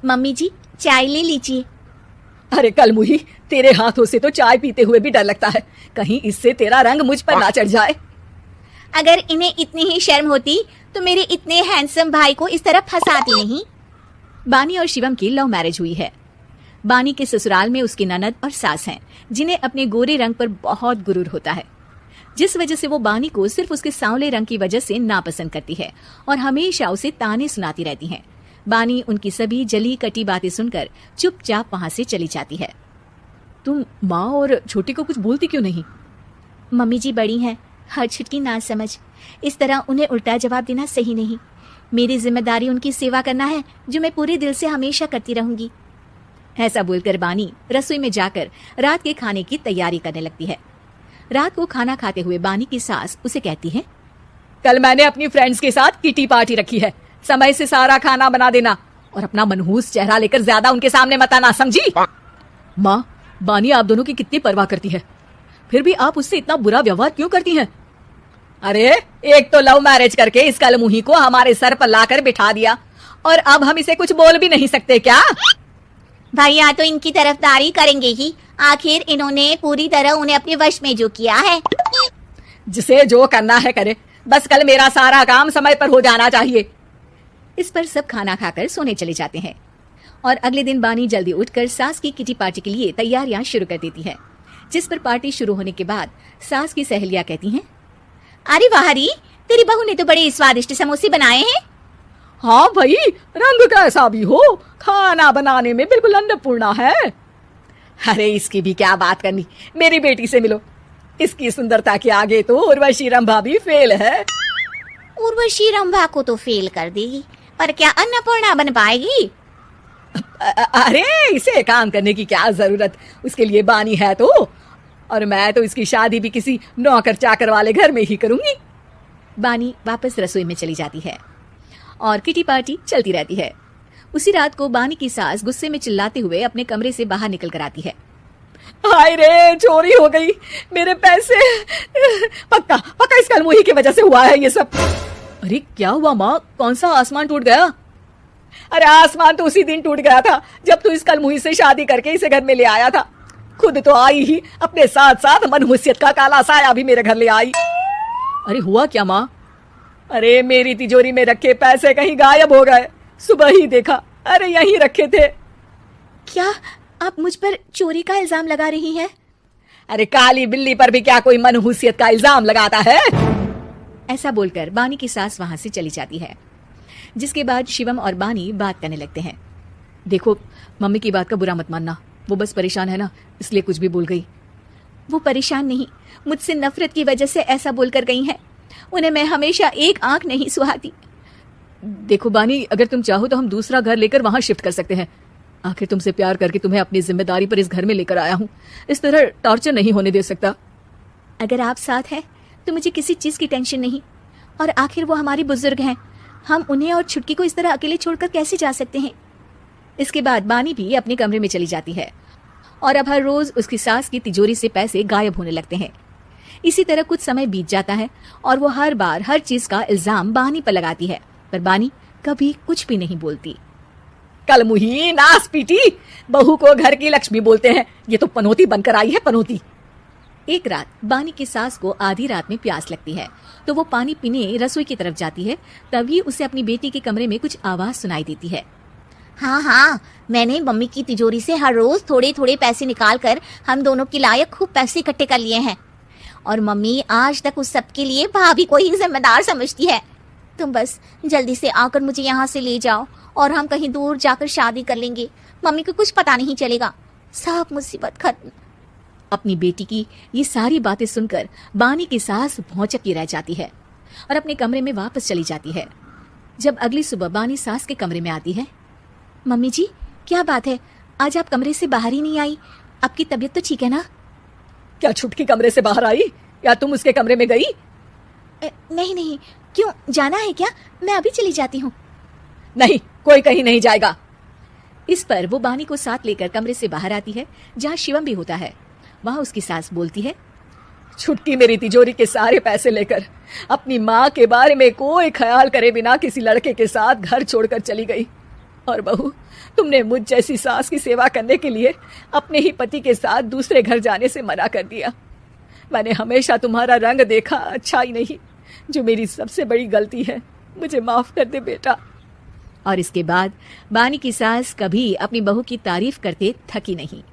Mummy जी चाय ले लीजिए। अरे कलमुही, तेरे हाथों से तो चाय पीते हुए भी डर लगता है, कहीं इससे तेरा रंग मुझ पर ना चढ़ जाए। अगर इन्हें इतनी ही शर्म होती तो मेरे इतने हैंडसम भाई को इस तरह फंसाती नहीं। बानी और शिवम की लव मैरिज हुई है। बानी के ससुराल में उसकी ननद और सास हैं, जिन्हें अपने गोरे रंग पर बहुत गुरूर होता है, जिस वजह से वो बानी को सिर्फ उसके सांवले रंग की वजह से नापसंद करती है और हमेशा उसे ताने सुनाती रहती हैं। बानी उनकी सभी जली कटी बातें सुनकर चुपचाप वहां से चली जाती है। तुम माँ और छोटी को कुछ बोलती क्यों नहीं? मम्मी जी बड़ी हैं, हर छुटकी ना समझ, इस तरह उन्हें उल्टा जवाब देना सही नहीं। मेरी जिम्मेदारी उनकी सेवा करना है, जो मैं पूरे दिल से हमेशा करती रहूंगी। ऐसा बोलकर बानी रसोई में जाकर रात के खाने की तैयारी करने लगती है। रात को खाना खाते हुए बानी की सास उसे कहती है, कल मैंने अपनी फ्रेंड्स के साथ किटी पार्टी रखी है, समय से सारा खाना बना देना और अपना मनहूस चेहरा लेकर ज्यादा उनके सामने मत आना, समझी? माँ, बानी आप दोनों की कितनी परवाह करती है, फिर भी आप उससे इतना बुरा व्यवहार क्यों करती हैं? अरे एक तो लव मैरिज करके इस कलमुही को हमारे सर पर लाकर बिठा दिया और अब हम इसे कुछ बोल भी नहीं सकते क्या? भैया तो इनकी तरफदारी करेंगे ही, आखिर इन्होंने पूरी तरह उन्हें अपने वश में जो किया है। जिसे जो करना है करे, बस कल मेरा सारा काम समय पर हो जाना चाहिए। इस पर सब खाना खाकर सोने चले जाते हैं और अगले दिन बानी जल्दी उठकर सास की किटी पार्टी के लिए तैयारियां शुरू कर देती है, जिस पर पार्टी शुरू होने के बाद सास की सहेलियां कहती हैं, अरे वाहरी, तेरी बहू ने तो बड़े स्वादिष्ट समोसे बनाए हैं। हाँ भाई, रंग कैसा भी हो, खाना बनाने में बिल्कुल अन्नपूर्णा है। अरे इसकी भी क्या बात करनी, मेरी बेटी से मिलो, इसकी सुंदरता के आगे तो उर्वशी रंभा भी फेल है। उर्वशी रंभा को तो फेल कर देगी, पर क्या अन्नपूर्णा बन पाएगी? अरे इसे काम करने की क्या जरूरत, उसके लिए बानी है तो, और मैं तो इसकी शादी भी किसी नौकर चाकर वाले घर में ही करूंगी। बानी वापस रसोई में चली जाती है और किटी पार्टी चलती रहती है। उसी रात को बानी की सास गुस्से में चिल्लाते हुए अपने कमरे से बाहर निकल कर आती है। हाय रे, चोरी हो गई, मेरे पैसे, पक्का पक्का इस कलमुही की वजह से हुआ है ये सब। अरे क्या हुआ माँ, कौन सा आसमान टूट गया? अरे आसमान तो उसी दिन टूट गया था जब तू इस कलमुही से शादी करके इसे घर में ले आया था। खुद तो आई ही, अपने साथ साथ मनहूसियत का काला साया भी मेरे घर ले आई। अरे हुआ क्या माँ? अरे मेरी तिजोरी में रखे पैसे कहीं गायब हो गए, सुबह ही देखा, अरे यहीं रखे थे। क्या आप मुझ पर चोरी का इल्जाम लगा रही हैं? अरे काली बिल्ली पर भी क्या कोई मनहूसियत का इल्जाम लगाता है? ऐसा बोलकर बानी की सास वहां से चली जाती है, जिसके बाद शिवम और बानी बात करने लगते हैं। देखो, मम्मी की बात का बुरा मत मानना, वो बस परेशान है ना, इसलिए कुछ भी बोल गई। वो परेशान नहीं, मुझसे नफरत की वजह से ऐसा बोलकर गई हैं। उन्हें मैं हमेशा एक आंख नहीं सुहाती। देखो बानी, अगर तुम चाहो तो हम दूसरा घर लेकर वहां शिफ्ट कर सकते हैं। आखिर तुमसे प्यार करके तुम्हें अपनी जिम्मेदारी पर इस घर में लेकर आया हूँ, इस तरह टॉर्चर नहीं होने दे सकता। अगर आप साथ हैं तो मुझे किसी चीज की टेंशन नहीं, और आखिर वो हमारे बुजुर्ग हैं, हम उन्हें और छुटकी को इस तरह अकेले छोड़कर कैसे जा सकते हैं। इसके बाद बानी भी अपने कमरे में चली जाती है और अब हर रोज उसकी सास की तिजोरी से पैसे गायब होने लगते हैं। इसी तरह कुछ समय बीत जाता है और वो हर बार हर चीज का इल्जाम बानी पर लगाती है, पर बानी कभी कुछ भी नहीं बोलती। कलमुही नास पीटी, बहू को घर की लक्ष्मी बोलते हैं, ये तो पनौती बनकर आई है, पनौती। एक रात बानी की सास को आधी रात में प्यास लगती है, तो वो पानी पीने रसोई की तरफ जाती है। तभी उसे अपनी बेटी के कमरे में कुछ आवाज सुनाई देती है। हाँ हाँ, मैंने मम्मी की तिजोरी से हर रोज थोड़े थोड़े पैसे निकाल कर हम दोनों के लायक खूब पैसे इकट्ठे कर लिए हैं, और मम्मी आज तक उस सब के लिए भाभी को ही जिम्मेदार समझती है। तुम बस जल्दी से आकर मुझे यहाँ से ले जाओ और हम कहीं दूर जाकर शादी कर लेंगे, मम्मी को कुछ पता नहीं चलेगा, सब मुसीबत खत्म। अपनी बेटी की ये सारी बातें सुनकर बानी की सास भौचक्की रह जाती है और अपने कमरे में वापस चली जाती है। जब अगली सुबह बानी सास के कमरे में आती है, मम्मी जी क्या बात है, आज आप कमरे से बाहर ही नहीं आई, आपकी तबीयत तो ठीक है ना? क्या छुटकी कमरे से बाहर आई या तुम उसके कमरे में गई? नहीं नहीं, क्यों, जाना है क्या? मैं अभी चली जाती हूँ। नहीं, कोई कहीं नहीं जाएगा। इस पर वो बानी को साथ लेकर कमरे से बाहर आती है, जहाँ शिवम भी होता है। वहाँ उसकी सास बोलती है, छुटकी मेरी तिजोरी के सारे पैसे लेकर अपनी माँ के बारे में कोई ख्याल करे बिना किसी लड़के के साथ घर छोड़कर चली गई। और बहू, तुमने मुझ जैसी सास की सेवा करने के लिए अपने ही पति के साथ दूसरे घर जाने से मना कर दिया। मैंने हमेशा तुम्हारा रंग देखा, अच्छा ही नहीं, जो मेरी सबसे बड़ी गलती है। मुझे माफ कर दे बेटा। और इसके बाद बानी की सास कभी अपनी बहू की तारीफ करते थकी नहीं।